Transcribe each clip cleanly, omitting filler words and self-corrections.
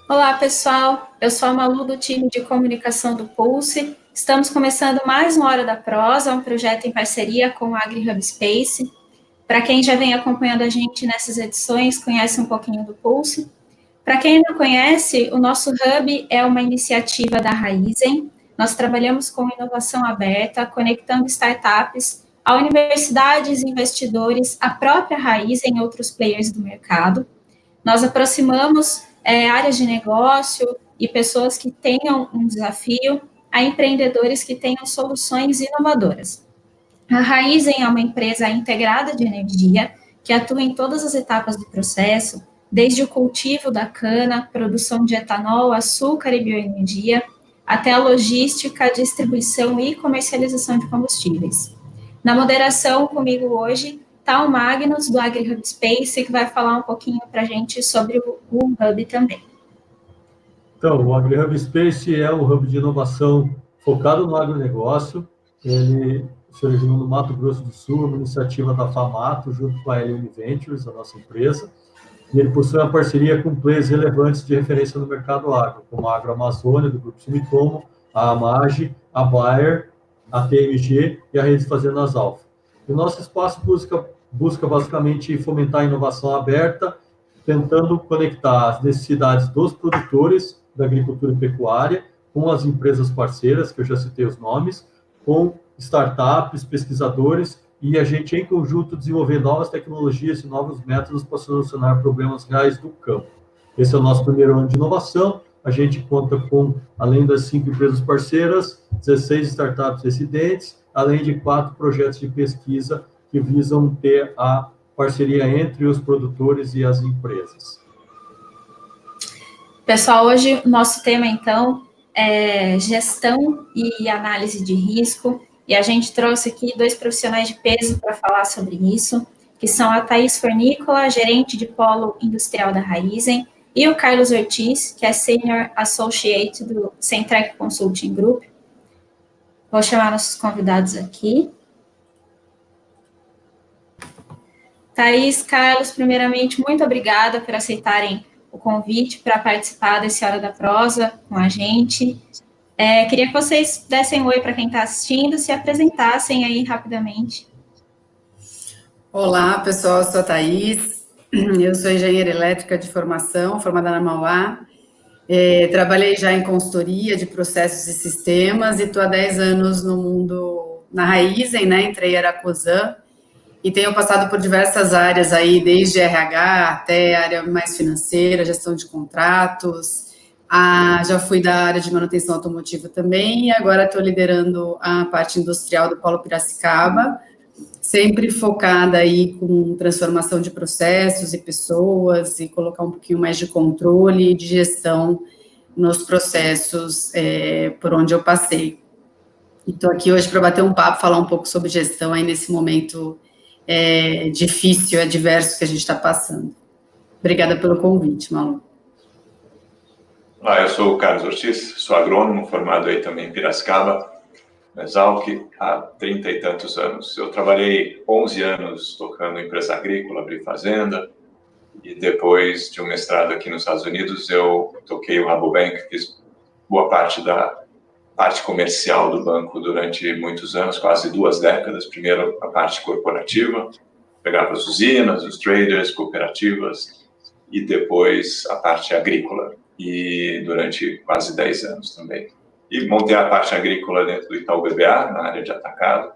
Olá, pessoal. Eu sou a Malu do time de comunicação do Pulse. Estamos começando mais uma Hora da Prosa, um projeto em parceria com o AgriHub Space. Para quem já vem acompanhando a gente nessas edições, conhece um pouquinho do Pulse. Para quem não conhece, o nosso Hub é uma iniciativa da Raizen. Nós trabalhamos com inovação aberta, conectando startups a universidades, investidores, a própria Raizen e outros players do mercado. Nós aproximamos áreas de negócio e pessoas que tenham um desafio a empreendedores que tenham soluções inovadoras. A Raizen é uma empresa integrada de energia que atua em todas as etapas do processo, desde o cultivo da cana, produção de etanol, açúcar e bioenergia, até a logística, distribuição e comercialização de combustíveis. Na moderação comigo hoje está o Magnus, do AgriHub Space, que vai falar um pouquinho para a gente sobre o Hub também. Então, o AgriHub Space é um hub de inovação focado no agronegócio. Ele surgiu no Mato Grosso do Sul, uma iniciativa da FAMATO, junto com a LM Ventures, a nossa empresa. E ele possui uma parceria com players relevantes de referência no mercado agro, como a Agroamazônia, do Grupo Sumitomo, a AMAGE, a Bayer, a TMG e a Rede Fazendas Alfa. E o nosso espaço busca basicamente fomentar a inovação aberta, tentando conectar as necessidades dos produtores da agricultura e pecuária com as empresas parceiras, que eu já citei os nomes, com startups, pesquisadores, e a gente, em conjunto, desenvolver novas tecnologias e novos métodos para solucionar problemas reais do campo. Esse é o nosso primeiro ano de inovação. A gente conta com, além das 5 empresas parceiras, 16 startups residentes, além de 4 projetos de pesquisa que visam ter a parceria entre os produtores e as empresas. Pessoal, hoje o nosso tema, então, é gestão e análise de risco, e a gente trouxe aqui 2 profissionais de peso para falar sobre isso, que são a Thaís Fornícola, gerente de polo industrial da Raizen, e o Carlos Ortiz, que é Senior Associate do Centrec Consulting Group. Vou chamar nossos convidados aqui. Thaís, Carlos, primeiramente, muito obrigada por aceitarem o convite para participar desse Hora da Prosa com a gente. Queria que vocês dessem um oi para quem está assistindo, se apresentassem aí rapidamente. Olá, pessoal, eu sou a Thaís, eu sou engenheira elétrica de formação, formada na Mauá. Trabalhei já em consultoria de processos e sistemas e estou há 10 anos no mundo, na Raizen, né? Entrei era COSAN e tenho passado por diversas áreas aí, desde RH até área mais financeira, gestão de contratos. Já fui da área de manutenção automotiva também e agora estou liderando a parte industrial do Polo Piracicaba, sempre focada aí com transformação de processos e pessoas e colocar um pouquinho mais de controle e de gestão nos processos por onde eu passei. Estou aqui hoje para bater um papo, falar um pouco sobre gestão aí nesse momento difícil, adverso que a gente está passando. Obrigada pelo convite, Malu. Olá, eu sou o Carlos Ortiz, sou agrônomo, formado aí também em Piracicaba, na Exalc, há 30 e tantos anos. Eu trabalhei 11 anos tocando empresa agrícola, abri fazenda, e depois de um mestrado aqui nos Estados Unidos, eu toquei o Rabobank, fiz boa parte da parte comercial do banco durante muitos anos, quase 2 décadas. Primeiro, a parte corporativa, pegava as usinas, os traders, cooperativas, e depois a parte agrícola, e durante quase 10 anos também. E montei a parte agrícola dentro do Itaú BBA, na área de atacado,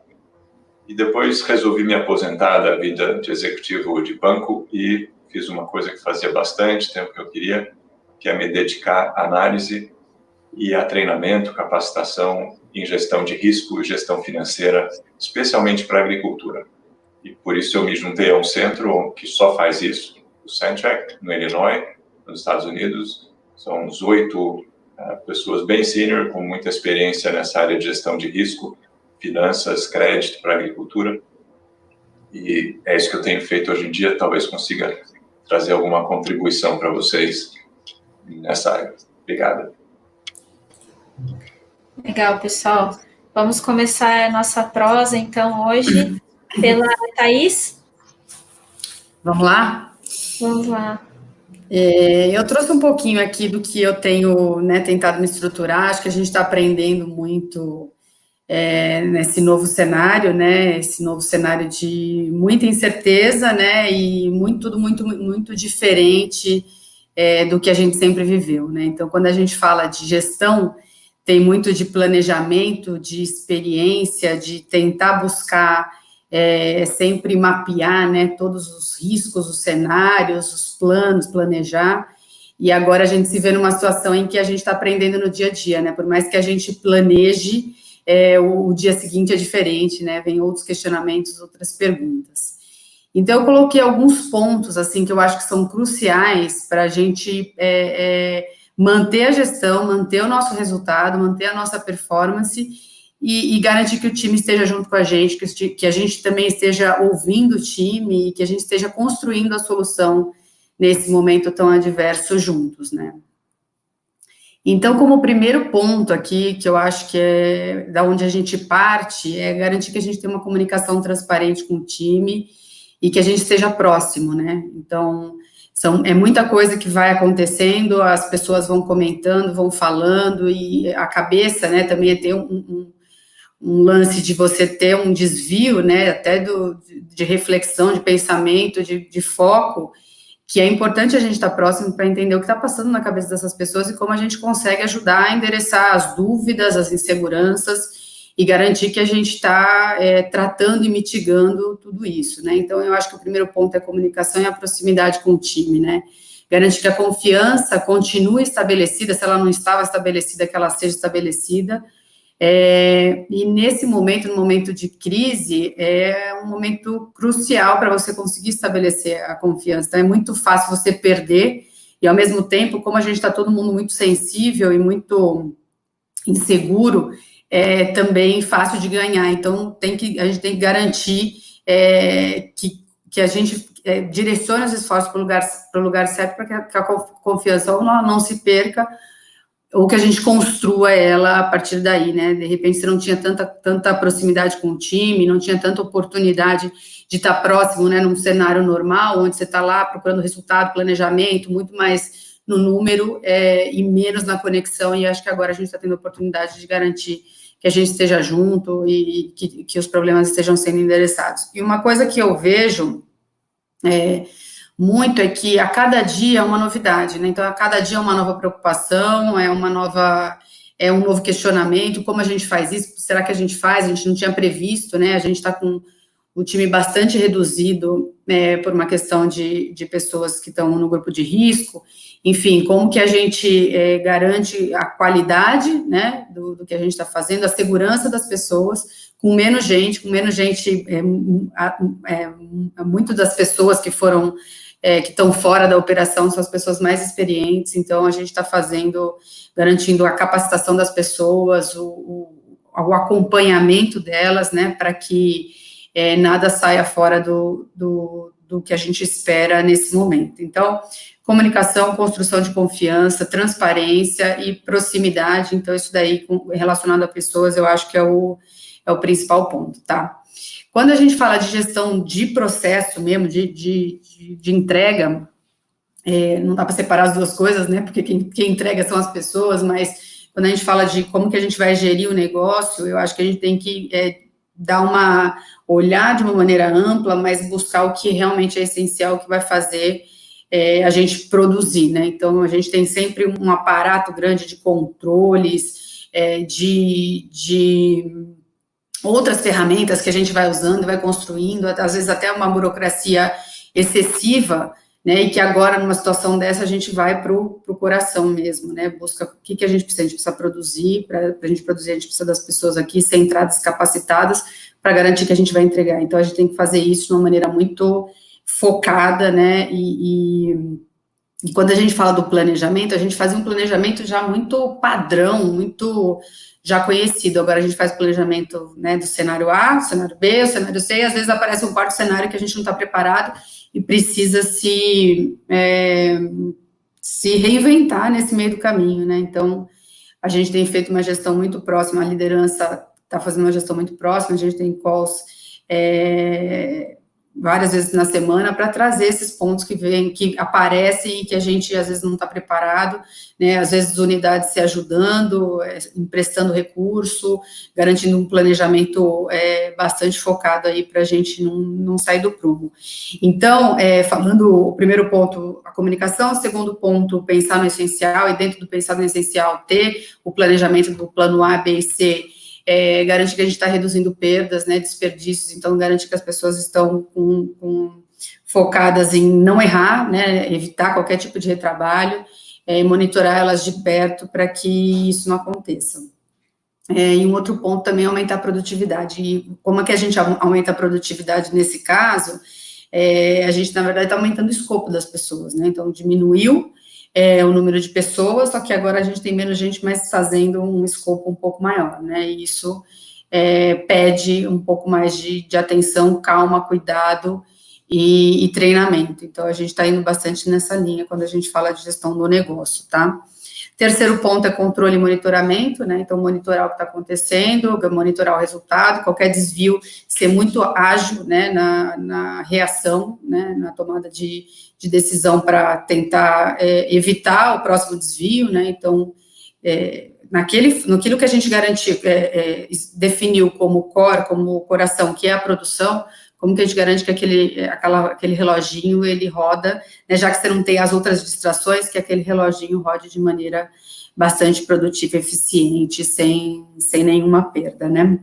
e depois resolvi me aposentar da vida de executivo de banco e fiz uma coisa que fazia bastante tempo que eu queria, que é me dedicar à análise e a treinamento, capacitação em gestão de risco e gestão financeira, especialmente para a agricultura. E por isso eu me juntei a um centro que só faz isso, o Centrec, no Illinois, nos Estados Unidos. São uns 8 pessoas bem senior, com muita experiência nessa área de gestão de risco, finanças, crédito para a agricultura. E é isso que eu tenho feito hoje em dia, talvez consiga trazer alguma contribuição para vocês nessa área. Obrigado. Legal, pessoal. Vamos começar a nossa prosa, então, hoje, pela Thaís. Vamos lá? Vamos lá. Eu trouxe um pouquinho aqui do que eu tenho, né, tentado me estruturar. Acho que a gente está aprendendo muito nesse novo cenário, né? Esse novo cenário de muita incerteza, né? E tudo muito diferente do que a gente sempre viveu, né? Então, quando a gente fala de gestão, tem muito de planejamento, de experiência, de tentar buscar sempre mapear, né, todos os riscos, os cenários, os planos, planejar, e agora a gente se vê numa situação em que a gente está aprendendo no dia a dia, né, por mais que a gente planeje, o dia seguinte é diferente, né, vem outros questionamentos, outras perguntas. Então, eu coloquei alguns pontos, assim, que eu acho que são cruciais para a gente manter a gestão, manter o nosso resultado, manter a nossa performance e garantir que o time esteja junto com a gente, que a gente também esteja ouvindo o time e que a gente esteja construindo a solução nesse momento tão adverso juntos, né? Então, como primeiro ponto aqui, que eu acho que é da onde a gente parte, é garantir que a gente tenha uma comunicação transparente com o time e que a gente esteja próximo, né? Então, é muita coisa que vai acontecendo, as pessoas vão comentando, vão falando, e a cabeça, né, também é ter um lance de você ter um desvio, né, até de reflexão, de pensamento, de foco, que é importante a gente estar próximo para entender o que está passando na cabeça dessas pessoas e como a gente consegue ajudar a endereçar as dúvidas, as inseguranças e garantir que a gente está tratando e mitigando tudo isso, né? Então, eu acho que o primeiro ponto é a comunicação e a proximidade com o time, né? Garantir que a confiança continue estabelecida, se ela não estava estabelecida, que ela seja estabelecida. E nesse momento, no momento de crise, é um momento crucial para você conseguir estabelecer a confiança. Então, é muito fácil você perder, e ao mesmo tempo, como a gente está todo mundo muito sensível e muito inseguro, é também fácil de ganhar. Então, a gente tem que garantir que a gente direcione os esforços para o lugar certo, para que a confiança ou não se perca, ou que a gente construa ela a partir daí, né? De repente, você não tinha tanta proximidade com o time, não tinha tanta oportunidade de estar próximo, né, num cenário normal, onde você está lá procurando resultado, planejamento, muito mais no número e menos na conexão, e acho que agora a gente está tendo a oportunidade de garantir que a gente esteja junto e que os problemas estejam sendo endereçados. E uma coisa que eu vejo muito é que a cada dia é uma novidade, né? Então, a cada dia é uma nova preocupação, é um novo questionamento, como a gente faz isso? Será que a gente faz? A gente não tinha previsto, né? A gente está com o time bastante reduzido por uma questão de pessoas que estão no grupo de risco. Enfim, como que a gente garante a qualidade, né, do que a gente está fazendo, a segurança das pessoas, com menos gente, muito das pessoas que estão fora da operação são as pessoas mais experientes, então a gente está garantindo a capacitação das pessoas, o acompanhamento delas, né, para que nada saia fora do que a gente espera nesse momento. Então, comunicação, construção de confiança, transparência e proximidade, então isso daí relacionado a pessoas, eu acho que é o principal ponto, tá? Quando a gente fala de gestão de processo mesmo, de entrega, não dá para separar as duas coisas, né, porque quem entrega são as pessoas, mas quando a gente fala de como que a gente vai gerir o negócio, eu acho que a gente tem que olhar de uma maneira ampla, mas buscar o que realmente é essencial, o que vai fazer a gente produzir, né, então a gente tem sempre um aparato grande de controles, de outras ferramentas que a gente vai usando, vai construindo, às vezes até uma burocracia excessiva, né, e que agora, numa situação dessa, a gente vai para o coração mesmo, né, busca o que a gente precisa produzir, para a gente produzir, a gente precisa das pessoas aqui centradas, capacitadas, para garantir que a gente vai entregar, então a gente tem que fazer isso de uma maneira muito focada, né, e quando a gente fala do planejamento, a gente faz um planejamento já muito padrão, muito já conhecido. Agora a gente faz planejamento, né, do cenário A, do cenário B, o cenário C, e às vezes aparece um quarto cenário que a gente não está preparado e precisa se reinventar nesse meio do caminho, né? Então, a gente tem feito uma gestão muito próxima, a liderança está fazendo uma gestão muito próxima, a gente tem calls várias vezes na semana para trazer esses pontos que aparecem e que a gente às vezes não está preparado, né? Às vezes unidades se ajudando, emprestando recurso, garantindo um planejamento bastante focado aí para a gente não sair do prumo. Então, falando o primeiro ponto, a comunicação, o segundo ponto, pensar no essencial, e dentro do pensar no essencial, ter o planejamento do plano A, B e C, garantir que a gente está reduzindo perdas, né, desperdícios, então garantir que as pessoas estão focadas em não errar, né, evitar qualquer tipo de retrabalho, e monitorar elas de perto para que isso não aconteça. E um outro ponto também é aumentar a produtividade. E como é que a gente aumenta a produtividade nesse caso? A gente, na verdade, está aumentando o escopo das pessoas, né? Então, diminuiu o número de pessoas, só que agora a gente tem menos gente, mas fazendo um escopo um pouco maior, né? E isso pede um pouco mais de atenção, calma, cuidado e treinamento. Então, a gente está indo bastante nessa linha quando a gente fala de gestão do negócio, tá? Terceiro ponto é controle e monitoramento, né? Então, monitorar o que está acontecendo, monitorar o resultado, qualquer desvio, ser muito ágil, né, na reação, né, na tomada de decisão para evitar o próximo desvio, né? Então, naquilo que a gente garantiu, definiu como core, como coração, que é a produção, como que a gente garante que aquele reloginho, ele roda, né, já que você não tem as outras distrações, que aquele reloginho rode de maneira bastante produtiva, eficiente, sem nenhuma perda, né?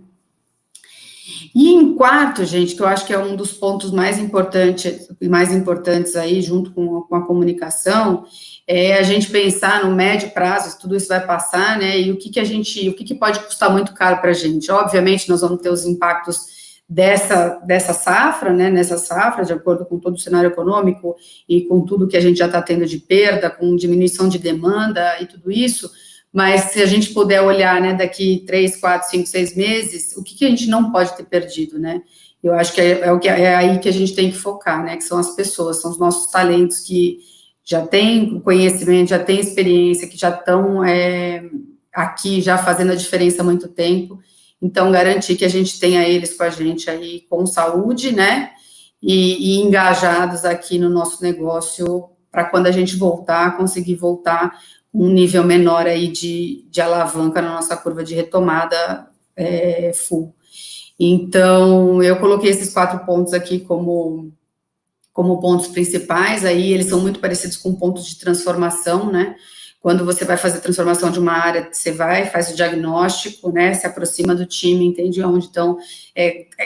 E em quarto, gente, que eu acho que é um dos pontos mais importantes aí, junto com a comunicação, é a gente pensar no médio prazo, tudo isso vai passar, né, e o que pode custar muito caro para a gente. Obviamente, nós vamos ter os impactos dessa safra, né, nessa safra, de acordo com todo o cenário econômico e com tudo que a gente já está tendo de perda, com diminuição de demanda e tudo isso, mas se a gente puder olhar, né, daqui 3, 4, 5, 6 meses, o que a gente não pode ter perdido, né? Eu acho que é aí que a gente tem que focar, né, que são as pessoas, são os nossos talentos que já têm conhecimento, já têm experiência, que já estão aqui, já fazendo a diferença há muito tempo. Então, garantir que a gente tenha eles com a gente aí com saúde, né, e engajados aqui no nosso negócio, para quando a gente voltar, conseguir voltar um nível menor aí de alavanca na nossa curva de retomada full. Então, eu coloquei esses 4 pontos aqui como pontos principais, aí eles são muito parecidos com pontos de transformação, né? Quando você vai fazer a transformação de uma área, você faz o diagnóstico, né, se aproxima do time, entende onde estão,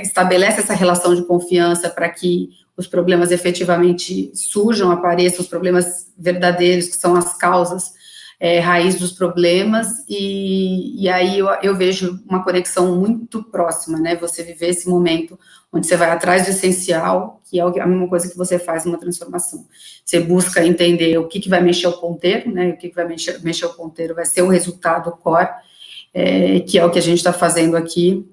estabelece essa relação de confiança para que os problemas efetivamente surjam, apareçam, os problemas verdadeiros, que são as causas, raiz dos problemas, e aí eu vejo uma conexão muito próxima, né, você viver esse momento onde você vai atrás do essencial, que é a mesma coisa que você faz numa transformação. Você busca entender o que vai mexer o ponteiro, né, o que vai mexer o ponteiro vai ser o resultado core, que é o que a gente está fazendo aqui,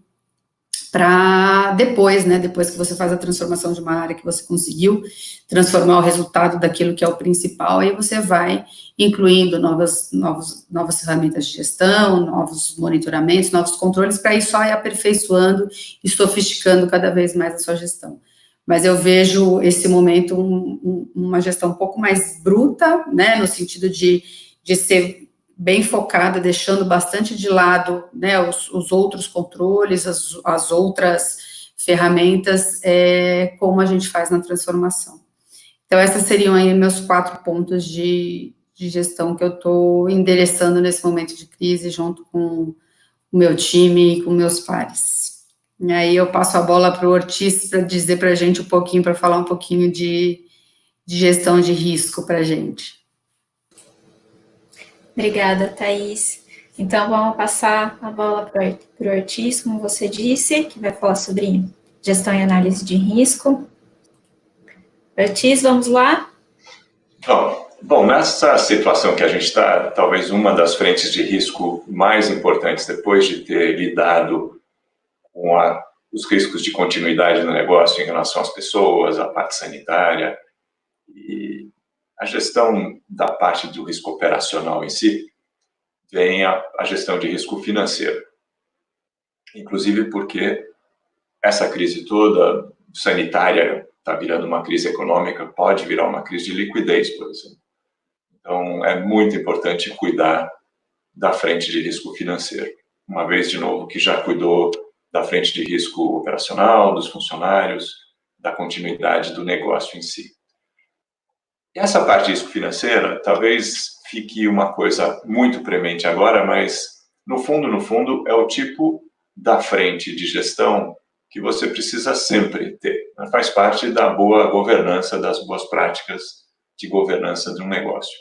para depois, né, depois que você faz a transformação de uma área, que você conseguiu transformar o resultado daquilo que é o principal, aí você vai incluindo novas ferramentas de gestão, novos monitoramentos, novos controles, para ir só aperfeiçoando e sofisticando cada vez mais a sua gestão. Mas eu vejo esse momento uma gestão um pouco mais bruta, né, no sentido de ser bem focada, deixando bastante de lado, né, os outros controles, as outras ferramentas, como a gente faz na transformação. Então, esses seriam aí meus 4 pontos de gestão que eu estou endereçando nesse momento de crise, junto com o meu time e com meus pares. E aí eu passo a bola para o Ortiz para dizer para a gente um pouquinho, para falar um pouquinho de gestão de risco para a gente. Obrigada, Thaís. Então, vamos passar a bola para o Ortiz, como você disse, que vai falar sobre gestão e análise de risco. Ortiz, vamos lá? Bom, nessa situação que a gente está, talvez uma das frentes de risco mais importantes, depois de ter lidado com os riscos de continuidade no negócio em relação às pessoas, a parte sanitária, e a gestão da parte do risco operacional em si, vem a gestão de risco financeiro. Inclusive porque essa crise toda sanitária está virando uma crise econômica, pode virar uma crise de liquidez, por exemplo. Então, é muito importante cuidar da frente de risco financeiro. Uma vez, de novo, que já cuidou da frente de risco operacional, dos funcionários, da continuidade do negócio em si. E essa parte de risco financeira, talvez fique uma coisa muito premente agora, mas, no fundo, é o tipo da frente de gestão que você precisa sempre ter. Faz parte da boa governança, das boas práticas de governança de um negócio.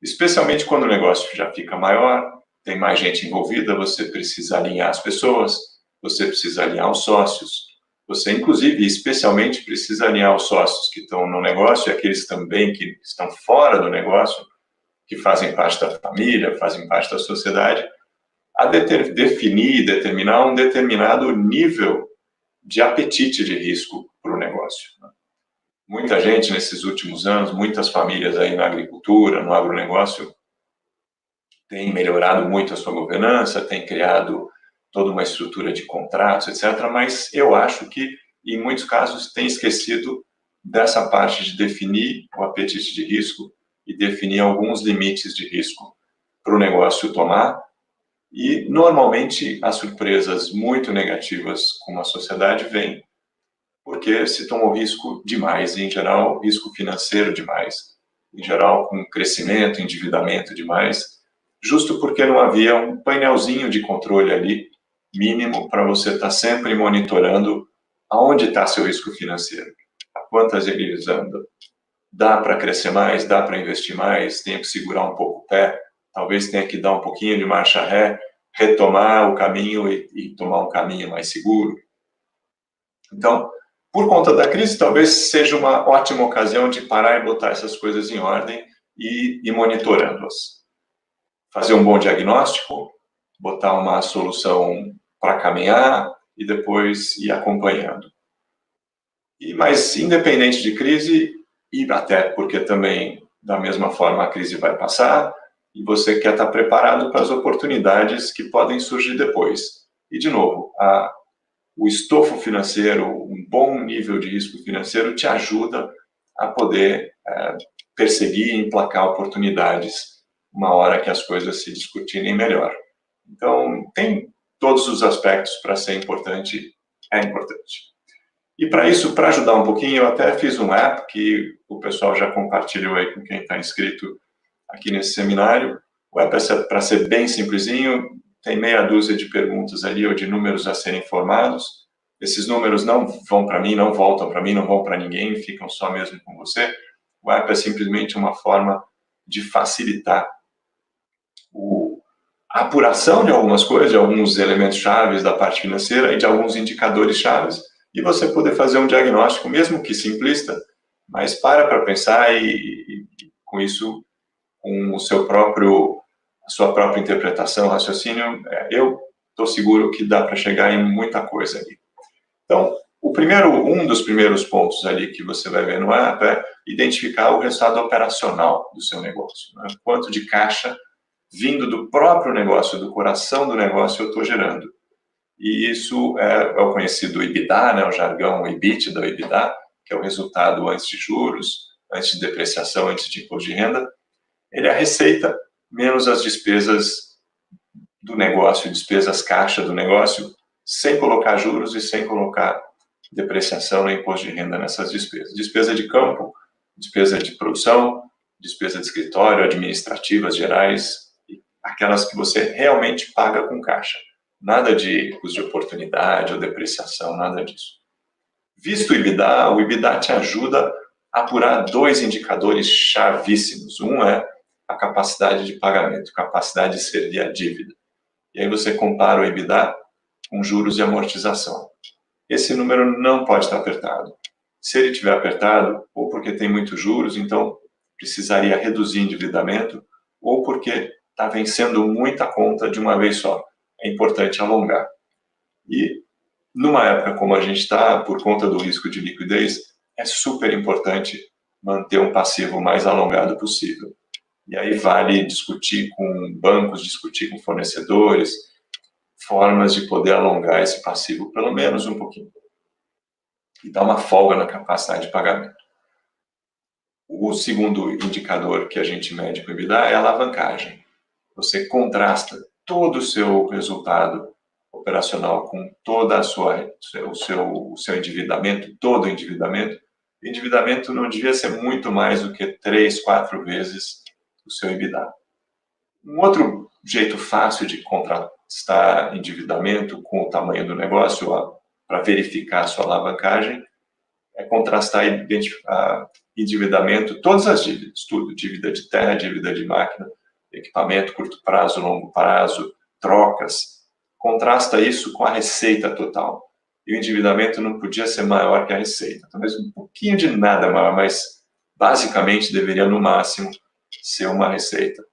Especialmente quando o negócio já fica maior, tem mais gente envolvida, você precisa alinhar as pessoas, você precisa alinhar os sócios, você, inclusive, especialmente, precisa alinhar os sócios que estão no negócio e aqueles também que estão fora do negócio, que fazem parte da família, fazem parte da sociedade, a definir e determinar um determinado nível de apetite de risco para o negócio. Muita gente, nesses últimos anos, muitas famílias aí na agricultura, no agronegócio, têm melhorado muito a sua governança, têm criado toda uma estrutura de contratos, etc., mas eu acho que, em muitos casos, têm esquecido dessa parte de definir o apetite de risco e definir alguns limites de risco para o negócio tomar. E, normalmente, as surpresas muito negativas com a sociedade vêm porque se tomou risco demais, e, em geral, risco financeiro demais, em geral, com crescimento, endividamento demais, justo porque não havia um painelzinho de controle ali, mínimo, para você estar sempre monitorando aonde está seu risco financeiro, a quantas eles andam. Dá para crescer mais, dá para investir mais, tem que segurar um pouco o pé, talvez tenha que dar um pouquinho de marcha ré, retomar o caminho e tomar um caminho mais seguro. Então, por conta da crise, talvez seja uma ótima ocasião de parar e botar essas coisas em ordem e ir monitorando-as. Fazer um bom diagnóstico, botar uma solução para caminhar e depois ir acompanhando. Mas, independente de crise, e até porque também, da mesma forma, a crise vai passar, e você quer estar preparado para as oportunidades que podem surgir depois. E, de novo, o estofo financeiro, um bom nível de risco financeiro te ajuda a poder perseguir e emplacar oportunidades uma hora que as coisas se discutirem melhor. Então, tem todos os aspectos para ser importante, é importante. E para isso, para ajudar um pouquinho, eu até fiz um app que o pessoal já compartilhou aí com quem está inscrito aqui nesse seminário. O app é para ser bem simplesinho, tem meia dúzia de perguntas ali, ou de números a serem formados. Esses números não vão para mim, não voltam para mim, não vão para ninguém, ficam só mesmo com você. O app é simplesmente uma forma de facilitar a apuração de algumas coisas, de alguns elementos chaves da parte financeira e de alguns indicadores chaves, e você poder fazer um diagnóstico, mesmo que simplista, mas para pensar e com isso, com o seu próprio, a sua própria interpretação, raciocínio, eu estou seguro que dá para chegar em muita coisa ali. Então, um dos primeiros pontos ali que você vai ver no app é identificar o resultado operacional do seu negócio. Né? Quanto de caixa vindo do próprio negócio, do coração do negócio, eu estou gerando. E isso é o conhecido EBITDA, né? O jargão EBITDA, o EBITDA, que é o resultado antes de juros, antes de depreciação, antes de imposto de renda. Ele é a receita menos as despesas do negócio, despesas caixa do negócio, sem colocar juros e sem colocar depreciação nem imposto de renda nessas despesas. Despesa de campo, despesa de produção, despesa de escritório, administrativas gerais, aquelas que você realmente paga com caixa. Nada de custo de oportunidade ou depreciação, nada disso. Visto o EBITDA te ajuda a apurar dois indicadores chavíssimos. Um é a capacidade de pagamento, capacidade de servir a dívida. E aí você compara o EBITDA com juros e amortização. Esse número não pode estar apertado. Se ele estiver apertado, ou porque tem muitos juros, então precisaria reduzir endividamento, ou porque está vencendo muita conta de uma vez só. É importante alongar. E numa época como a gente está, por conta do risco de liquidez, é super importante manter um passivo mais alongado possível. E aí vale discutir com bancos, discutir com fornecedores, formas de poder alongar esse passivo pelo menos um pouquinho. e dá uma folga na capacidade de pagamento. O segundo indicador que a gente mede com o EBITDA é a alavancagem. Você contrasta todo o seu resultado operacional com toda o seu endividamento, todo o endividamento. O endividamento não devia ser muito mais do que 3, 4 vezes o seu EBITDA. Um outro jeito fácil de contrastar endividamento com o tamanho do negócio para verificar a sua alavancagem é contrastar endividamento, todas as dívidas, tudo, dívida de terra, dívida de máquina, equipamento, curto prazo, longo prazo, trocas, contrasta isso com a receita total. E o endividamento não podia ser maior que a receita, talvez um pouquinho de nada maior, mas basicamente deveria no máximo ser uma receita.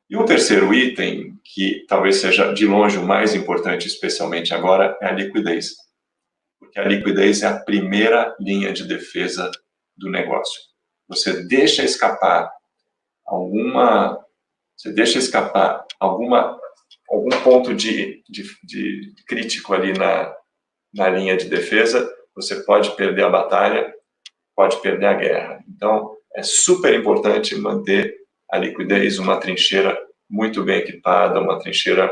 E o terceiro item, que talvez seja de longe o mais importante, especialmente agora, é a liquidez. Porque a liquidez é a primeira linha de defesa do negócio. Você deixa escapar algum ponto de crítico ali na linha de defesa, você pode perder a batalha, pode perder a guerra. Então, é super importante manter a liquidez, uma trincheira muito bem equipada, uma trincheira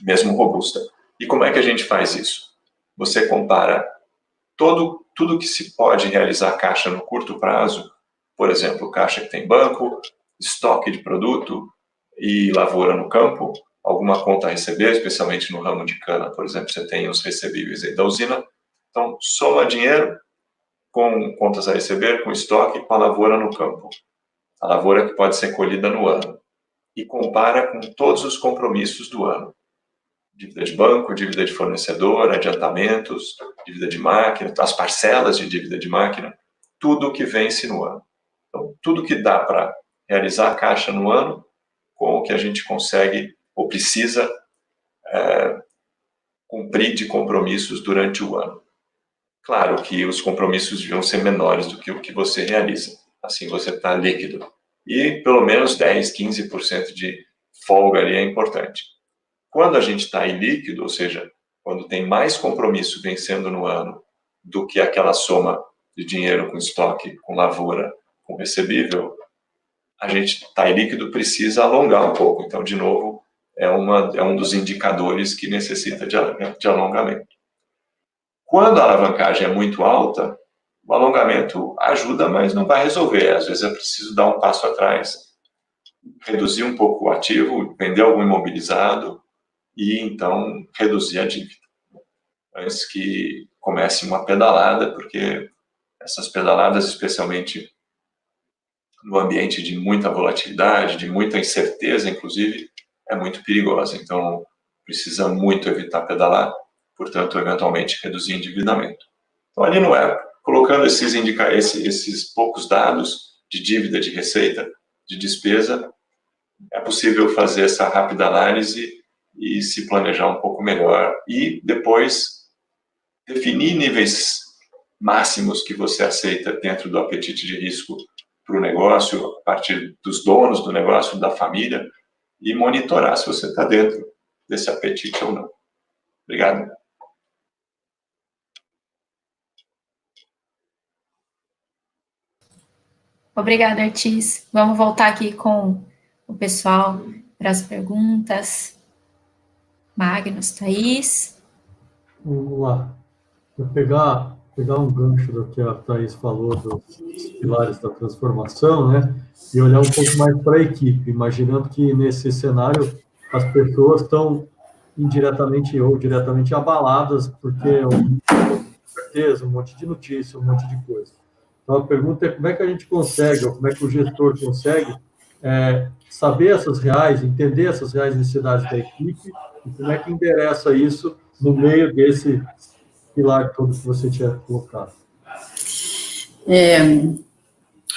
mesmo robusta. E como é que a gente faz isso? Você compara tudo que se pode realizar caixa no curto prazo, por exemplo, caixa que tem banco, estoque de produto e lavoura no campo, alguma conta a receber, especialmente no ramo de cana, por exemplo, você tem os recebíveis aí da usina. Então, soma dinheiro com contas a receber, com estoque, com a lavoura no campo. A lavoura que pode ser colhida no ano. E compara com todos os compromissos do ano. Dívida de banco, dívida de fornecedor, adiantamentos, dívida de máquina, as parcelas de dívida de máquina, tudo que vence no ano. Então, tudo que dá para realizar a caixa no ano, com o que a gente consegue ou precisa cumprir de compromissos durante o ano. Claro que os compromissos deviam ser menores do que o que você realiza. Assim você está líquido. E pelo menos 10, 15% de folga ali é importante. Quando a gente está ilíquido, ou seja, quando tem mais compromisso vencendo no ano do que aquela soma de dinheiro com estoque, com lavoura, com recebível, a gente está ilíquido, precisa alongar um pouco. Então, de novo, é um dos indicadores que necessita de alongamento. Quando a alavancagem é muito alta, o alongamento ajuda, mas não vai resolver. Às vezes é preciso dar um passo atrás, reduzir um pouco o ativo, vender algum imobilizado e, então, reduzir a dívida. Antes que comece uma pedalada, porque essas pedaladas, especialmente no ambiente de muita volatilidade, de muita incerteza, inclusive, é muito perigosa. Então, precisa muito evitar pedalar, portanto, eventualmente, reduzir endividamento. Então, ali no app, colocando esses poucos dados de dívida, de receita, de despesa, é possível fazer essa rápida análise e se planejar um pouco melhor e depois definir níveis máximos que você aceita dentro do apetite de risco para o negócio, a partir dos donos do negócio, da família, e monitorar se você está dentro desse apetite ou não. Obrigado. Obrigada, Ortiz. Vamos voltar aqui com o pessoal para as perguntas. Magnus, Thaís. Vamos lá. Vou pegar um gancho do que a Thaís falou dos pilares da transformação, né? E olhar um pouco mais para a equipe, imaginando que nesse cenário as pessoas estão indiretamente ou diretamente abaladas, porque certeza, um monte de notícia, um monte de coisa. Então, a pergunta é como é que a gente consegue, ou como é que o gestor consegue saber essas reais, entender essas reais necessidades da equipe e como é que endereça isso no meio desse pilar todo que você tinha colocado.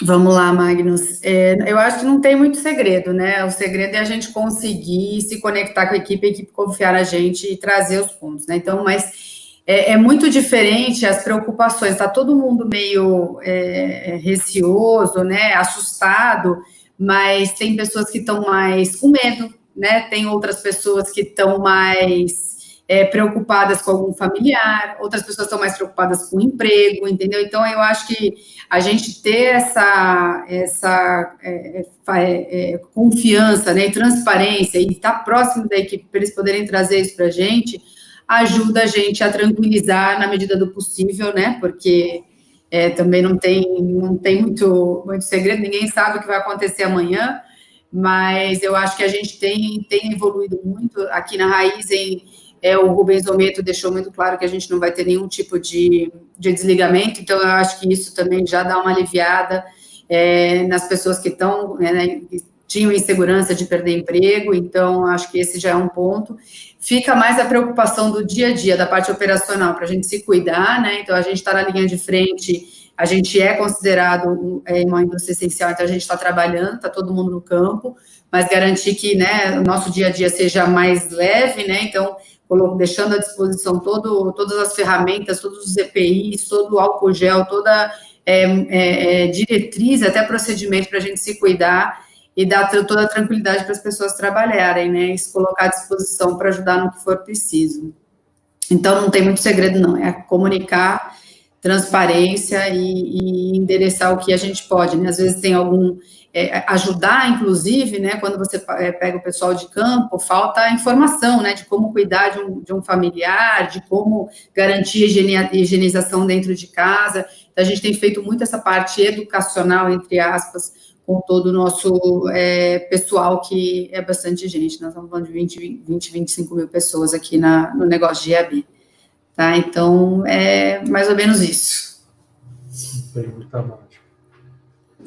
Vamos lá, Magnus. Eu acho que não tem muito segredo, né? O segredo é a gente conseguir se conectar com a equipe confiar na gente e trazer os pontos, né? Então, mas é muito diferente as preocupações, está todo mundo meio receoso, né? Assustado, mas tem pessoas que estão mais com medo, né? Tem outras pessoas que estão mais preocupadas com algum familiar, outras pessoas estão mais preocupadas com o emprego, entendeu? Então, eu acho que a gente ter essa confiança, né, e transparência, e estar próximo da equipe para eles poderem trazer isso para a gente, ajuda a gente a tranquilizar na medida do possível, né, porque também não tem muito segredo, ninguém sabe o que vai acontecer amanhã, mas eu acho que a gente tem evoluído muito. Aqui na Raizen, o Rubens Ometo deixou muito claro que a gente não vai ter nenhum tipo de desligamento, então eu acho que isso também já dá uma aliviada nas pessoas que estão, né, que tinham insegurança de perder emprego, então acho que esse já é um ponto. Fica mais a preocupação do dia a dia, da parte operacional, para a gente se cuidar, né, então a gente está na linha de frente, a gente é considerado uma indústria essencial, então a gente está trabalhando, está todo mundo no campo, mas garantir que, né, o nosso dia a dia seja mais leve, né, então deixando à disposição todas as ferramentas, todos os EPIs, todo o álcool gel, toda diretriz, até procedimento para a gente se cuidar e dar toda a tranquilidade para as pessoas trabalharem, né, e se colocar à disposição para ajudar no que for preciso. Então, não tem muito segredo, não, é comunicar, transparência e endereçar o que a gente pode, né, às vezes tem algum... ajudar, inclusive, né, quando você pega o pessoal de campo, falta informação, né, de como cuidar de um familiar, de como garantir a higienização dentro de casa. Então, a gente tem feito muito essa parte educacional, entre aspas, com todo o nosso pessoal, que é bastante gente. Nós estamos falando de 25 mil pessoas aqui no negócio de IAB. Tá? Então, é mais ou menos isso. Tem muita margem.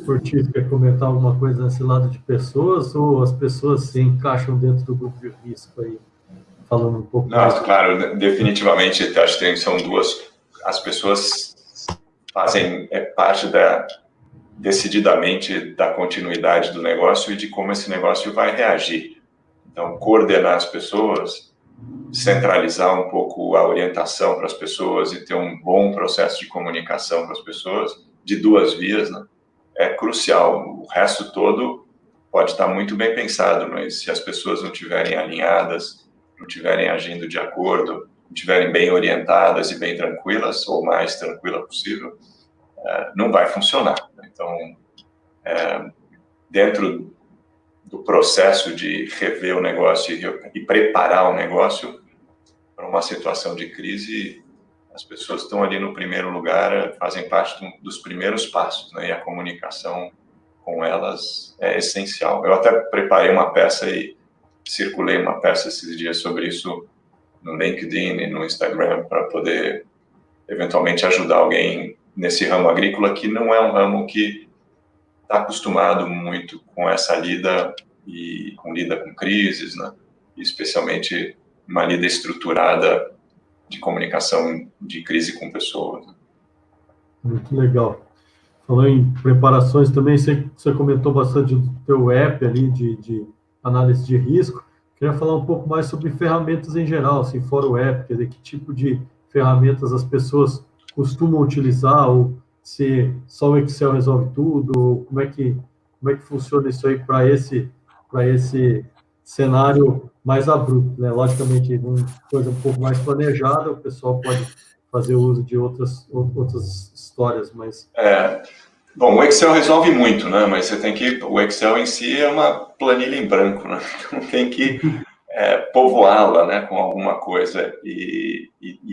Ortiz, quer comentar alguma coisa nesse lado de pessoas, ou as pessoas se encaixam dentro do grupo de risco aí? Falando um pouco mais. Claro, definitivamente, acho que são duas. As pessoas fazem parte decididamente da continuidade do negócio e de como esse negócio vai reagir. Então, coordenar as pessoas, centralizar um pouco a orientação para as pessoas e ter um bom processo de comunicação para as pessoas, de duas vias, né? É crucial. O resto todo pode estar muito bem pensado, mas se as pessoas não estiverem alinhadas, não estiverem agindo de acordo, não estiverem bem orientadas e bem tranquilas, ou mais tranquila possível, não vai funcionar. Então, dentro do processo de rever o negócio e preparar o negócio para uma situação de crise, as pessoas estão ali no primeiro lugar, fazem parte dos primeiros passos, né? E a comunicação com elas é essencial. Eu até preparei uma peça e circulei uma peça esses dias sobre isso no LinkedIn e no Instagram para poder eventualmente ajudar alguém nesse ramo agrícola, que não é um ramo que está acostumado muito com essa lida com crises, né? E especialmente uma lida estruturada de comunicação de crise com pessoas. Muito legal. Falando em preparações também, você comentou bastante do teu app ali de análise de risco. Queria falar um pouco mais sobre ferramentas em geral, assim, fora o app, quer dizer, que tipo de ferramentas as pessoas costumam utilizar, ou se só o Excel resolve tudo, ou como é que funciona isso aí para esse cenário mais abrupto, né? Logicamente, uma coisa um pouco mais planejada, o pessoal pode fazer uso de outras histórias, mas... Bom, o Excel resolve muito, né? Mas o Excel em si é uma planilha em branco, né? Então tem que povoá-la, né, com alguma coisa. E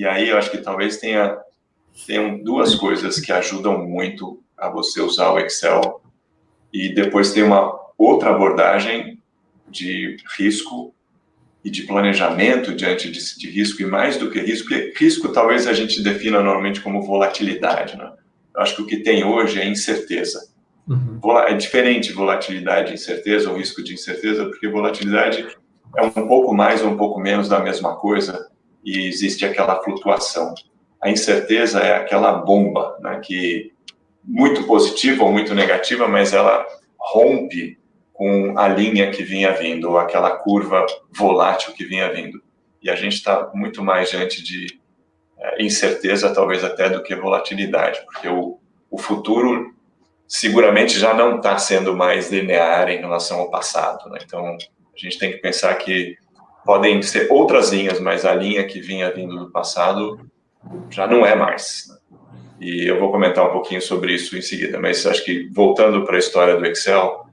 aí eu acho que talvez tenham duas coisas que ajudam muito a você usar o Excel, e depois tem uma outra abordagem de risco e de planejamento diante de risco, e mais do que risco, porque risco talvez a gente defina normalmente como volatilidade, né? Eu acho que o que tem hoje é incerteza. Uhum. É diferente volatilidade e incerteza, ou risco de incerteza, porque volatilidade é um pouco mais ou um pouco menos da mesma coisa, e existe aquela flutuação. A incerteza é aquela bomba, né, que muito positiva ou muito negativa, mas ela rompe com a linha que vinha vindo, ou aquela curva volátil que vinha vindo. E a gente está muito mais diante de incerteza, talvez até, do que volatilidade, porque o futuro seguramente já não está sendo mais linear em relação ao passado, né? Então, a gente tem que pensar que podem ser outras linhas, mas a linha que vinha vindo do passado já não é mais. E eu vou comentar um pouquinho sobre isso em seguida, mas acho que, voltando para a história do Excel,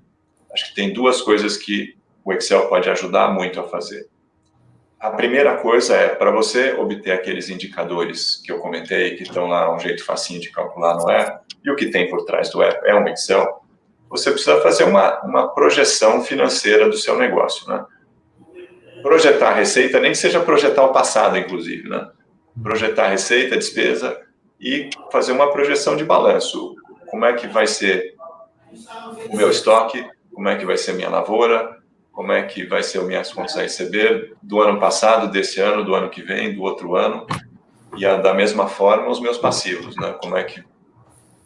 acho que tem duas coisas que o Excel pode ajudar muito a fazer. A primeira coisa é, para você obter aqueles indicadores que eu comentei, que estão lá, um jeito facinho de calcular no app, e o que tem por trás do app é um Excel, você precisa fazer uma projeção financeira do seu negócio, né? Projetar a receita, nem que seja projetar o passado, inclusive, né? Projetar a receita, despesa e fazer uma projeção de balanço. Como é que vai ser o meu estoque, como é que vai ser a minha lavoura, como é que vai ser as minhas contas a receber do ano passado, desse ano, do ano que vem, do outro ano, e da mesma forma os meus passivos, né? Como é que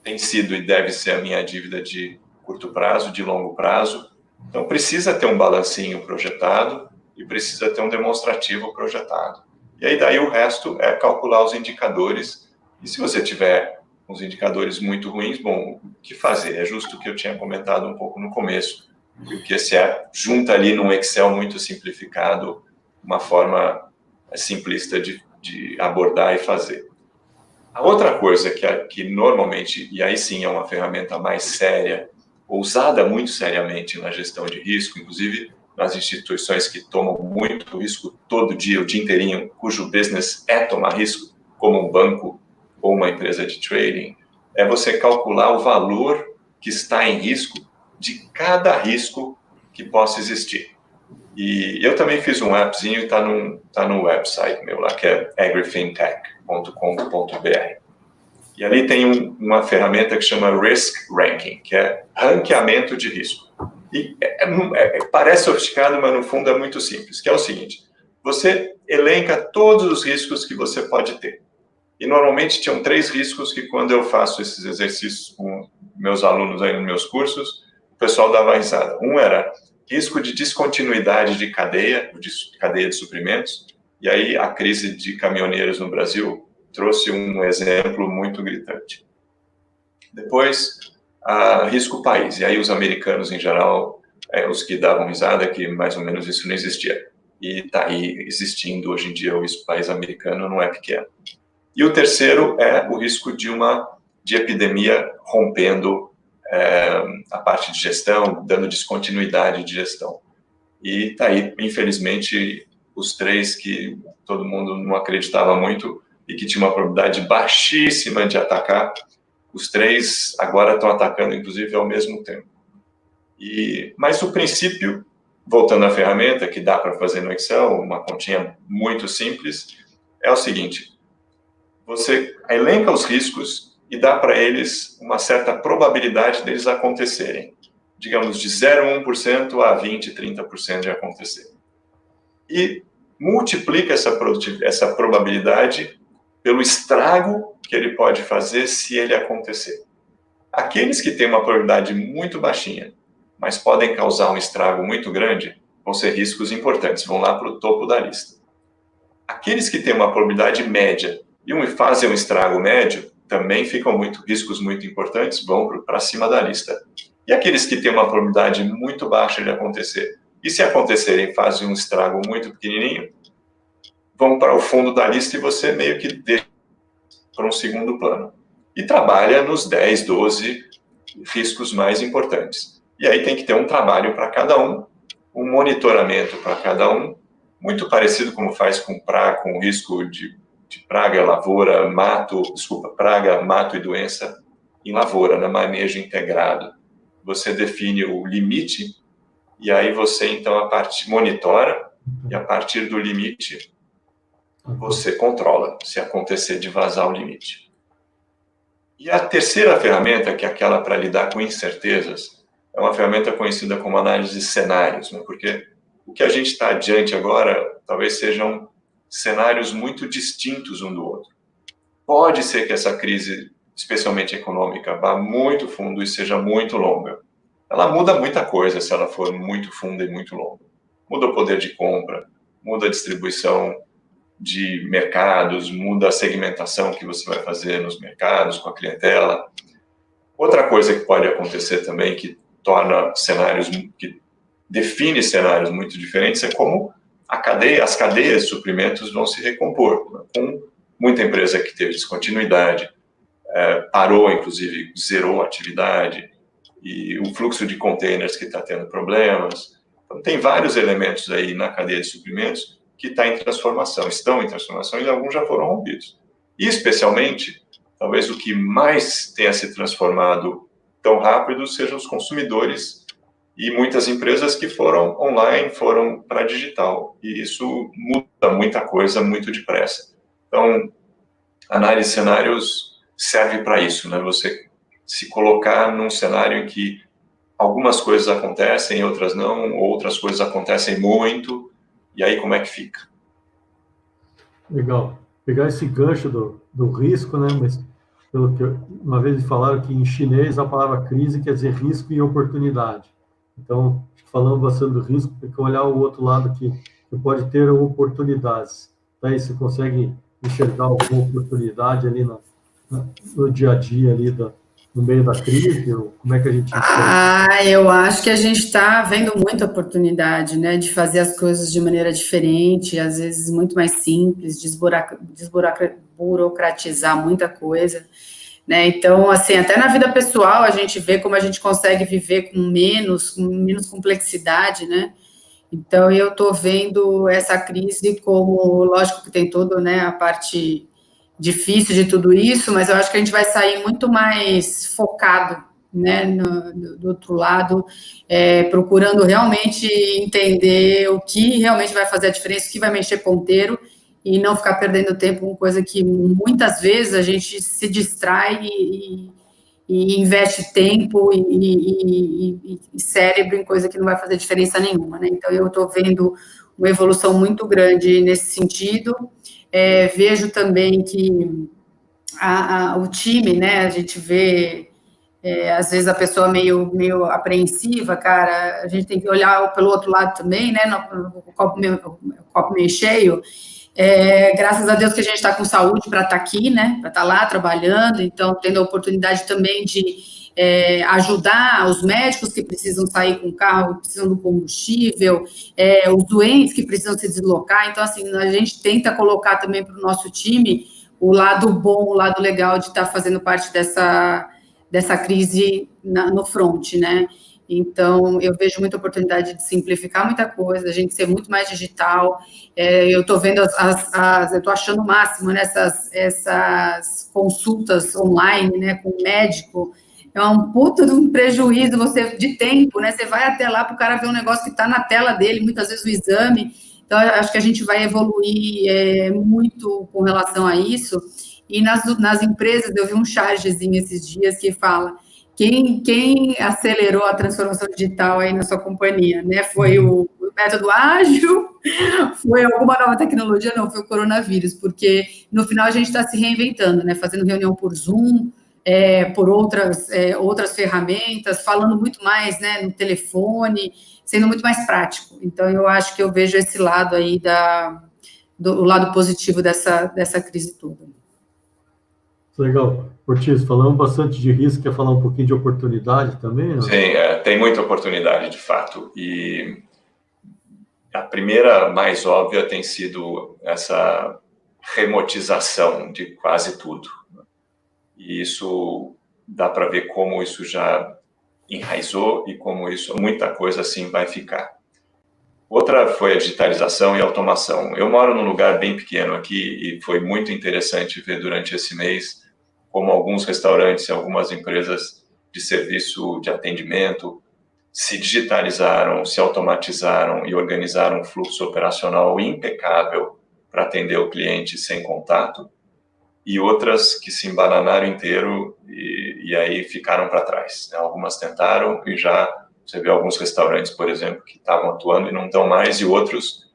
tem sido e deve ser a minha dívida de curto prazo, de longo prazo. Então, precisa ter um balancinho projetado e precisa ter um demonstrativo projetado. E aí, daí o resto é calcular os indicadores. E se você tiver uns indicadores muito ruins, bom, o que fazer? É justo o que eu tinha comentado um pouco no começo, e o que esse app junta ali num Excel muito simplificado, uma forma simplista de abordar e fazer. A outra coisa que normalmente, e aí sim é uma ferramenta mais séria, usada muito seriamente na gestão de risco, inclusive nas instituições que tomam muito risco todo dia, o dia inteirinho, cujo business é tomar risco, como um banco ou uma empresa de trading, é você calcular o valor que está em risco de cada risco que possa existir. E eu também fiz um appzinho e está no website meu lá, que é agrifintech.com.br. E ali tem uma ferramenta que chama Risk Ranking, que é ranqueamento de risco. E parece sofisticado, mas no fundo é muito simples, que é o seguinte: você elenca todos os riscos que você pode ter. E normalmente tinham 3 riscos que, quando eu faço esses exercícios com meus alunos aí nos meus cursos, o pessoal dava risada. Um era risco de descontinuidade de cadeia de suprimentos, e aí a crise de caminhoneiros no Brasil trouxe um exemplo muito gritante. Depois, risco país, e aí os americanos em geral, os que davam risada, que mais ou menos isso não existia. E está aí existindo hoje em dia, o risco país americano não é pequeno. E o terceiro é o risco de epidemia rompendo a parte de gestão, dando descontinuidade de gestão. E está aí, infelizmente, os 3 que todo mundo não acreditava muito e que tinha uma probabilidade baixíssima de atacar, os 3 agora estão atacando, inclusive, ao mesmo tempo. Mas o princípio, voltando à ferramenta, que dá para fazer no Excel, uma continha muito simples, é o seguinte: você elenca os riscos e dá para eles uma certa probabilidade deles acontecerem. Digamos, de 0,1% a 20%, 30% de acontecer. E multiplica essa probabilidade pelo estrago que ele pode fazer se ele acontecer. Aqueles que têm uma probabilidade muito baixinha, mas podem causar um estrago muito grande, vão ser riscos importantes, vão lá para o topo da lista. Aqueles que têm uma probabilidade média e fazem um estrago médio, também ficam riscos muito importantes, vão para cima da lista. E aqueles que têm uma probabilidade muito baixa de acontecer, e se acontecerem fazem um estrago muito pequenininho, vão para o fundo da lista e você meio que deixa para um segundo plano. E trabalha nos 10, 12 riscos mais importantes. E aí tem que ter um trabalho para cada um monitoramento para cada um, muito parecido como faz com risco de praga, lavoura, praga, mato e doença em lavoura, no manejo integrado. Você define o limite e aí você, então, monitora e a partir do limite você controla se acontecer de vazar o limite. E a terceira ferramenta, que é aquela para lidar com incertezas, é uma ferramenta conhecida como análise de cenários, né? Porque o que a gente está adiante agora talvez sejam cenários muito distintos um do outro. Pode ser que essa crise, especialmente econômica, vá muito fundo e seja muito longa. Ela muda muita coisa se ela for muito funda e muito longa. Muda o poder de compra, muda a distribuição de mercados, muda a segmentação que você vai fazer nos mercados, com a clientela. Outra coisa que pode acontecer também, que torna cenários, que define cenários muito diferentes, é como as cadeias de suprimentos vão se recompor, né? Com muita empresa que teve descontinuidade, parou, inclusive, zerou a atividade, e o fluxo de containers que está tendo problemas. Então, tem vários elementos aí na cadeia de suprimentos que estão em transformação e alguns já foram rompidos. E, especialmente, talvez o que mais tenha se transformado tão rápido sejam os consumidores e muitas empresas que foram online, foram para digital. E isso muda muita coisa muito depressa. Então, análise de cenários serve para isso, né? Você se colocar num cenário em que algumas coisas acontecem, outras não, outras coisas acontecem muito, e aí como é que fica? Legal. Pegar esse gancho do risco, né? Mas pelo que uma vez falaram que em chinês a palavra crise quer dizer risco e oportunidade. Então, falando bastante do risco, tem que olhar o outro lado que pode ter oportunidades. Daí você consegue enxergar alguma oportunidade ali no dia a dia ali no meio da crise? Ou como é que a gente enxerga? Eu acho que a gente está vendo muita oportunidade, né, de fazer as coisas de maneira diferente, às vezes muito mais simples, desburocratizar muita coisa, né? Então, assim, até na vida pessoal a gente vê como a gente consegue viver com menos complexidade, né? Então, eu estou vendo essa crise como, lógico que tem todo, né, a parte difícil de tudo isso, mas eu acho que a gente vai sair muito mais focado, né, do outro lado, procurando realmente entender o que realmente vai fazer a diferença, o que vai mexer ponteiro, e não ficar perdendo tempo com coisa que muitas vezes a gente se distrai e investe tempo e cérebro em coisa que não vai fazer diferença nenhuma, né? Então, eu estou vendo uma evolução muito grande nesse sentido. Vejo também que o time, né, a gente vê, às vezes a pessoa meio apreensiva, cara, a gente tem que olhar pelo outro lado também, né, o copo meio cheio. Graças a Deus que a gente está com saúde para estar aqui, né, para estar lá trabalhando, então tendo a oportunidade também de ajudar os médicos que precisam sair com o carro, precisam do combustível, os doentes que precisam se deslocar. Então, assim, a gente tenta colocar também para o nosso time o lado bom, o lado legal de estar fazendo parte dessa crise no front, né? Então, eu vejo muita oportunidade de simplificar muita coisa, a gente ser muito mais digital. Eu estou vendo eu estou achando o máximo, né, essas consultas online, né, com o médico. É um puta de um prejuízo de tempo, né? Você vai até lá para o cara ver um negócio que está na tela dele, muitas vezes o exame. Então, acho que a gente vai evoluir muito com relação a isso. E nas empresas, eu vi um chargezinho esses dias que fala: quem acelerou a transformação digital aí na sua companhia, né? Foi o método ágil? Foi alguma nova tecnologia? Não, foi o coronavírus, porque no final a gente está se reinventando, né? Fazendo reunião por Zoom, por outras ferramentas, falando muito mais, né, no telefone, sendo muito mais prático. Então, eu acho que eu vejo esse lado aí do lado positivo dessa crise toda. Legal. Ortiz, falamos bastante de risco, quer falar um pouquinho de oportunidade também? Não? Sim, tem muita oportunidade, de fato. E a primeira, mais óbvia, tem sido essa remotização de quase tudo. E isso dá para ver como isso já enraizou e como muita coisa assim vai ficar. Outra foi a digitalização e a automação. Eu moro num lugar bem pequeno aqui e foi muito interessante ver durante esse mês como alguns restaurantes e algumas empresas de serviço de atendimento se digitalizaram, se automatizaram e organizaram um fluxo operacional impecável para atender o cliente sem contato, e outras que se embananaram inteiro e aí ficaram para trás. Algumas tentaram e já você vê alguns restaurantes, por exemplo, que estavam atuando e não estão mais, e outros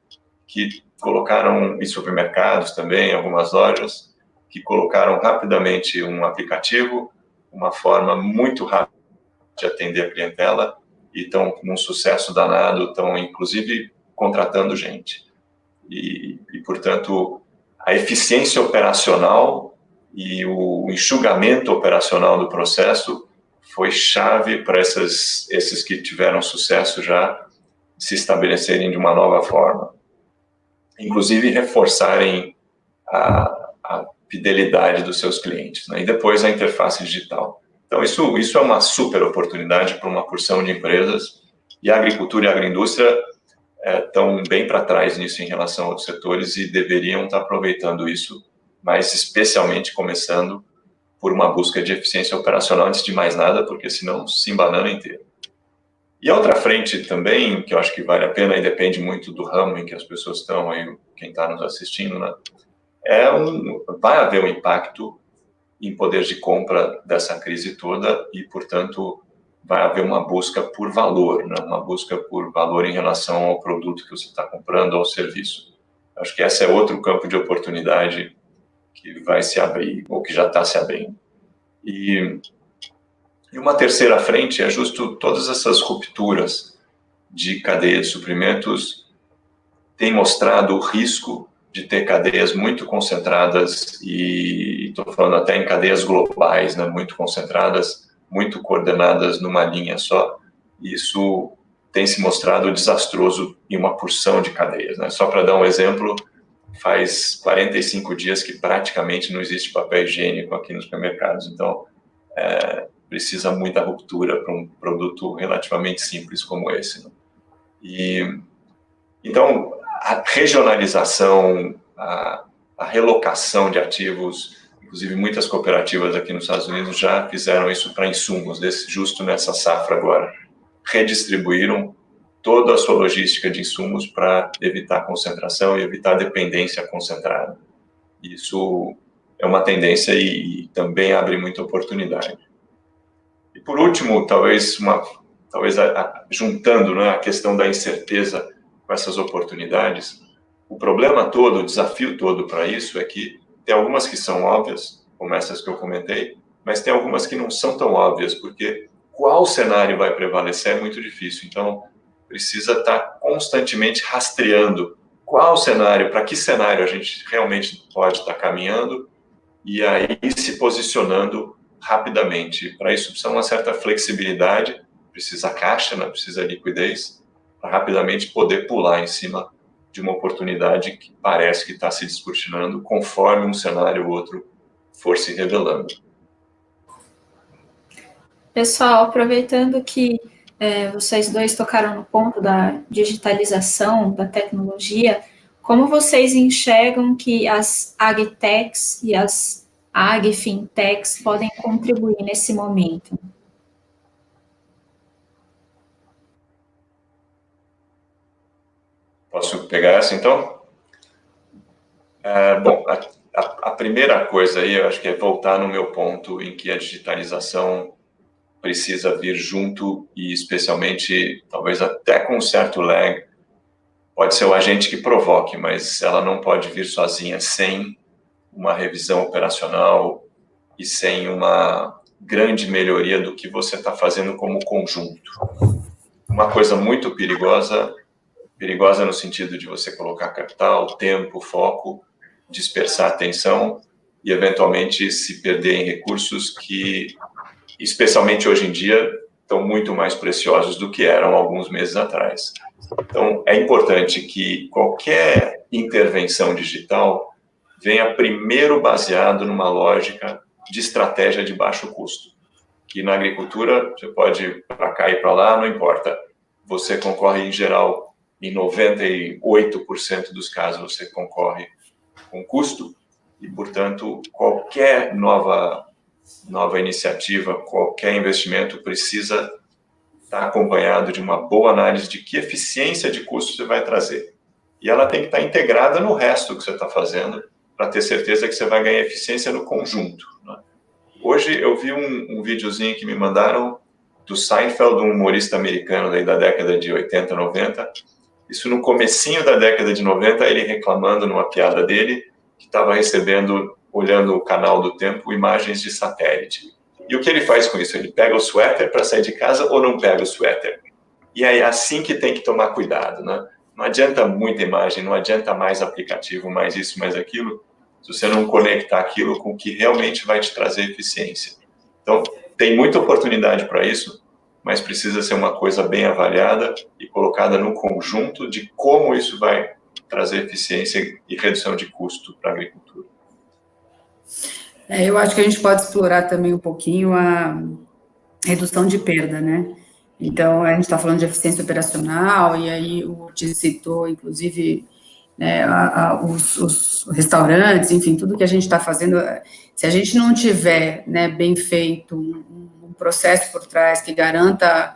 que colocaram, e supermercados também, algumas lojas, que colocaram rapidamente um aplicativo, uma forma muito rápida de atender a clientela, e estão num sucesso danado, estão inclusive contratando gente. E portanto, a eficiência operacional e o enxugamento operacional do processo foi chave para esses que tiveram sucesso já se estabelecerem de uma nova forma. inclusive reforçarem a fidelidade dos seus clientes, né? E depois a interface digital. Então, isso é uma super oportunidade para uma porção de empresas, e a agricultura e a agroindústria estão bem para trás nisso em relação a outros setores e deveriam estar aproveitando isso, mas especialmente começando por uma busca de eficiência operacional antes de mais nada, porque senão se embanana inteiro. E a outra frente também, que eu acho que vale a pena e depende muito do ramo em que as pessoas estão, aí, quem está nos assistindo, né? Vai haver um impacto em poder de compra dessa crise toda e, portanto, vai haver uma busca por valor, né? Uma busca por valor em relação ao produto que você está comprando ou ao serviço. Acho que esse é outro campo de oportunidade que vai se abrir, ou que já está se abrindo. E uma terceira frente é justo todas essas rupturas de cadeia de suprimentos têm mostrado o risco de ter cadeias muito concentradas, e estou falando até em cadeias globais, né, muito concentradas, muito coordenadas numa linha só. Isso tem se mostrado desastroso em uma porção de cadeias, né? Só para dar um exemplo, faz 45 dias que praticamente não existe papel higiênico aqui nos supermercados, então precisa muita ruptura para um produto relativamente simples como esse, né? E então a regionalização, a relocação de ativos, inclusive muitas cooperativas aqui nos Estados Unidos já fizeram isso para insumos, justo nessa safra agora. Redistribuíram toda a sua logística de insumos para evitar concentração e evitar dependência concentrada. Isso é uma tendência e também abre muita oportunidade. E por último, talvez juntando, né, a questão da incerteza com essas oportunidades, o problema todo, o desafio todo para isso é que tem algumas que são óbvias, como essas que eu comentei, mas tem algumas que não são tão óbvias, porque qual cenário vai prevalecer é muito difícil. Então, precisa estar constantemente rastreando qual cenário, para que cenário a gente realmente pode estar caminhando, e aí se posicionando rapidamente. Para isso precisa uma certa flexibilidade, precisa caixa, né? Precisa liquidez, para rapidamente poder pular em cima de uma oportunidade que parece que está se descortinando conforme um cenário ou outro for se revelando. Pessoal, aproveitando que vocês dois tocaram no ponto da digitalização, da tecnologia, como vocês enxergam que as agtechs e as agfintechs podem contribuir nesse momento? Posso pegar essa, então? Bom, a primeira coisa aí, eu acho que é voltar no meu ponto em que a digitalização precisa vir junto e, especialmente, talvez até com um certo lag, pode ser o agente que provoque, mas ela não pode vir sozinha sem uma revisão operacional e sem uma grande melhoria do que você está fazendo como conjunto. Uma coisa muito perigosa no sentido de você colocar capital, tempo, foco, dispersar atenção e, eventualmente, se perder em recursos que, especialmente hoje em dia, estão muito mais preciosos do que eram alguns meses atrás. Então, é importante que qualquer intervenção digital venha primeiro baseado numa lógica de estratégia de baixo custo, que na agricultura você pode ir para cá e para lá, não importa. Você concorre, em geral, em 98% dos casos você concorre com custo e, portanto, qualquer nova iniciativa, qualquer investimento precisa estar acompanhado de uma boa análise de que eficiência de custo você vai trazer. E ela tem que estar integrada no resto que você está fazendo para ter certeza que você vai ganhar eficiência no conjunto, né? Hoje eu vi um videozinho que me mandaram do Seinfeld, um humorista americano daí da década de 80, 90. Isso no comecinho da década de 90, ele reclamando numa piada dele que estava recebendo, olhando o canal do Tempo, imagens de satélite. E o que ele faz com isso? Ele pega o suéter para sair de casa ou não pega o suéter? E é assim que tem que tomar cuidado, né? Não adianta muita imagem, não adianta mais aplicativo, mais isso, mais aquilo, se você não conectar aquilo com o que realmente vai te trazer eficiência. Então, tem muita oportunidade para isso, mas precisa ser uma coisa bem avaliada e colocada no conjunto de como isso vai trazer eficiência e redução de custo para a agricultura. Eu acho que a gente pode explorar também um pouquinho a redução de perda, né? Então, a gente está falando de eficiência operacional, e aí o Ortiz citou, inclusive, né, os restaurantes, enfim, tudo que a gente está fazendo. Se a gente não tiver, né, bem feito um processo por trás que garanta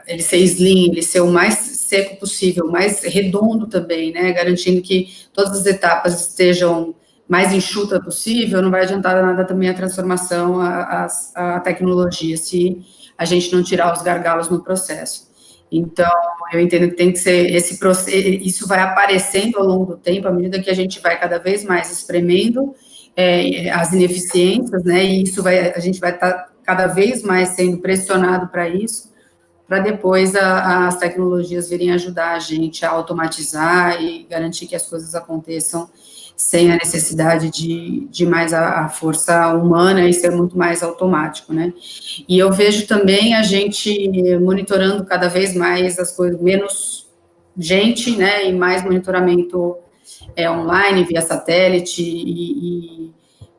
ele ser slim, ele ser o mais seco possível, o mais redondo também, né, garantindo que todas as etapas estejam mais enxuta possível, não vai adiantar nada também a transformação, a tecnologia, se a gente não tirar os gargalos no processo. Então, eu entendo que tem que ser esse processo, isso vai aparecendo ao longo do tempo, à medida que a gente vai cada vez mais espremendo as ineficiências, né, e a gente vai estar cada vez mais sendo pressionado para isso, para depois as tecnologias virem ajudar a gente a automatizar e garantir que as coisas aconteçam sem a necessidade de mais a força humana e ser muito mais automático, né? E eu vejo também a gente monitorando cada vez mais as coisas, menos gente, né, e mais monitoramento online, via satélite,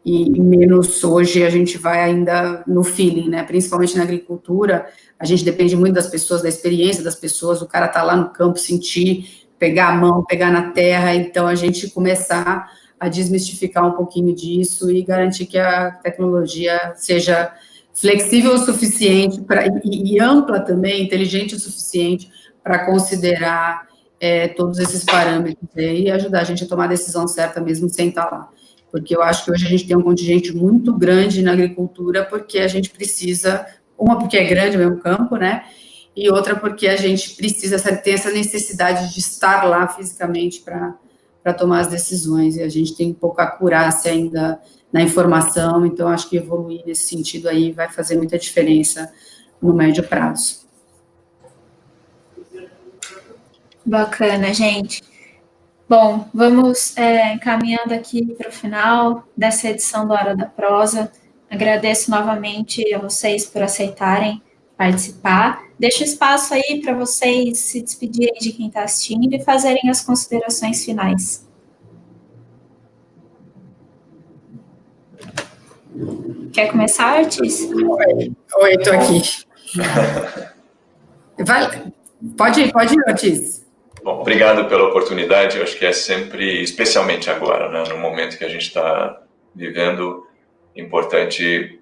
e menos hoje a gente vai ainda no feeling, né, principalmente na agricultura, a gente depende muito das pessoas, da experiência das pessoas, o cara tá lá no campo, sentir, pegar a mão, pegar na terra, então a gente começar a desmistificar um pouquinho disso e garantir que a tecnologia seja flexível o suficiente e ampla também, inteligente o suficiente para considerar todos esses parâmetros e ajudar a gente a tomar a decisão certa mesmo sem estar lá. Porque eu acho que hoje a gente tem um contingente muito grande na agricultura, porque a gente precisa, uma porque é grande o mesmo campo, né, e outra porque a gente precisa ter essa necessidade de estar lá fisicamente para tomar as decisões, e a gente tem pouca acurácia ainda na informação, então acho que evoluir nesse sentido aí vai fazer muita diferença no médio prazo. Bacana, gente. Bom, vamos encaminhando aqui para o final dessa edição do Hora da Prosa. Agradeço novamente a vocês por aceitarem participar. Deixo espaço aí para vocês se despedirem de quem está assistindo e fazerem as considerações finais. Quer começar, Ortiz? Oi, estou aqui. Pode ir, Ortiz. Bom, obrigado pela oportunidade. Eu acho que é sempre, especialmente agora, né, no momento que a gente está vivendo, importante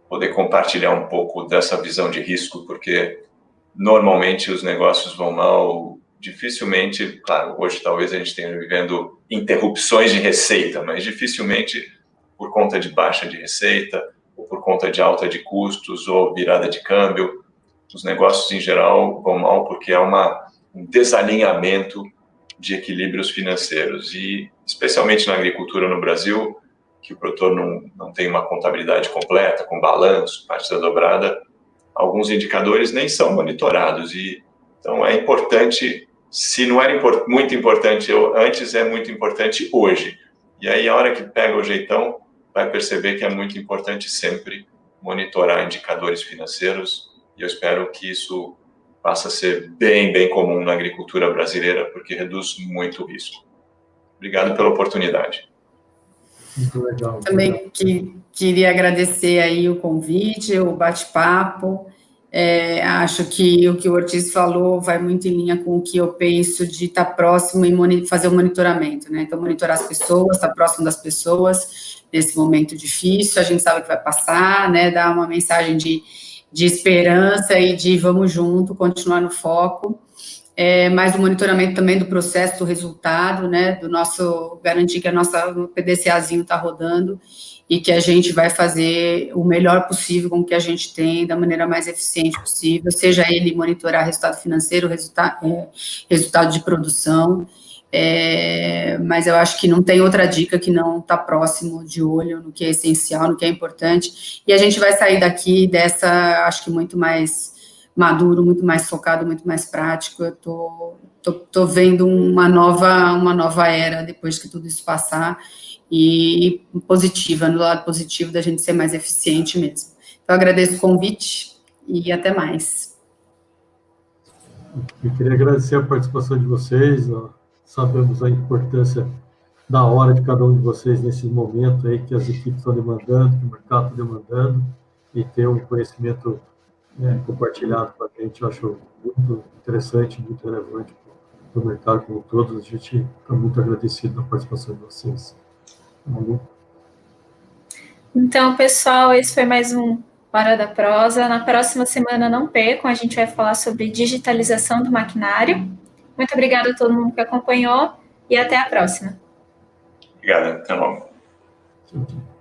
poder compartilhar um pouco dessa visão de risco, porque normalmente os negócios vão mal, dificilmente, claro, hoje talvez a gente esteja vivendo interrupções de receita, mas dificilmente por conta de baixa de receita, ou por conta de alta de custos, ou virada de câmbio. Os negócios em geral vão mal porque há um desalinhamento de equilíbrios financeiros, e especialmente na agricultura no Brasil, que o produtor não tem uma contabilidade completa, com balanço, partida dobrada, alguns indicadores nem são monitorados, e então é importante, se não era muito importante antes, é muito importante hoje. E aí a hora que pega o jeitão, vai perceber que é muito importante sempre monitorar indicadores financeiros, e eu espero que isso passa a ser bem, bem comum na agricultura brasileira, porque reduz muito o risco. Obrigado pela oportunidade. Muito legal. Também queria agradecer aí o convite, o bate-papo. Acho que o que o Ortiz falou vai muito em linha com o que eu penso de estar próximo e fazer o monitoramento, né? Então, monitorar as pessoas, estar próximo das pessoas nesse momento difícil, a gente sabe que vai passar, né? Dar uma mensagem de esperança e de vamos junto, continuar no foco. Mas o monitoramento também do processo, do resultado, né, do nosso, garantir que a nossa PDCAzinho está rodando e que a gente vai fazer o melhor possível com o que a gente tem, da maneira mais eficiente possível, seja ele monitorar resultado financeiro, resultado de produção, mas eu acho que não tem outra dica que não estar próximo, de olho no que é essencial, no que é importante, e a gente vai sair daqui dessa, acho que muito mais maduro, muito mais focado, muito mais prático. Eu tô vendo uma nova era depois que tudo isso passar, e positiva, no lado positivo da gente ser mais eficiente mesmo. Então, agradeço o convite e até mais. Eu queria agradecer a participação de vocês, a sabemos a importância da hora de cada um de vocês nesse momento aí que as equipes estão demandando, que o mercado está demandando, e ter um conhecimento compartilhado com a gente, eu acho muito interessante, muito relevante para o mercado como todos. A gente está muito agradecido pela participação de vocês. Então, pessoal, esse foi mais um Hora da Prosa. Na próxima semana, não percam, a gente vai falar sobre digitalização do maquinário. Muito obrigada a todo mundo que acompanhou e até a próxima. Obrigado, até logo. Tchau, tchau.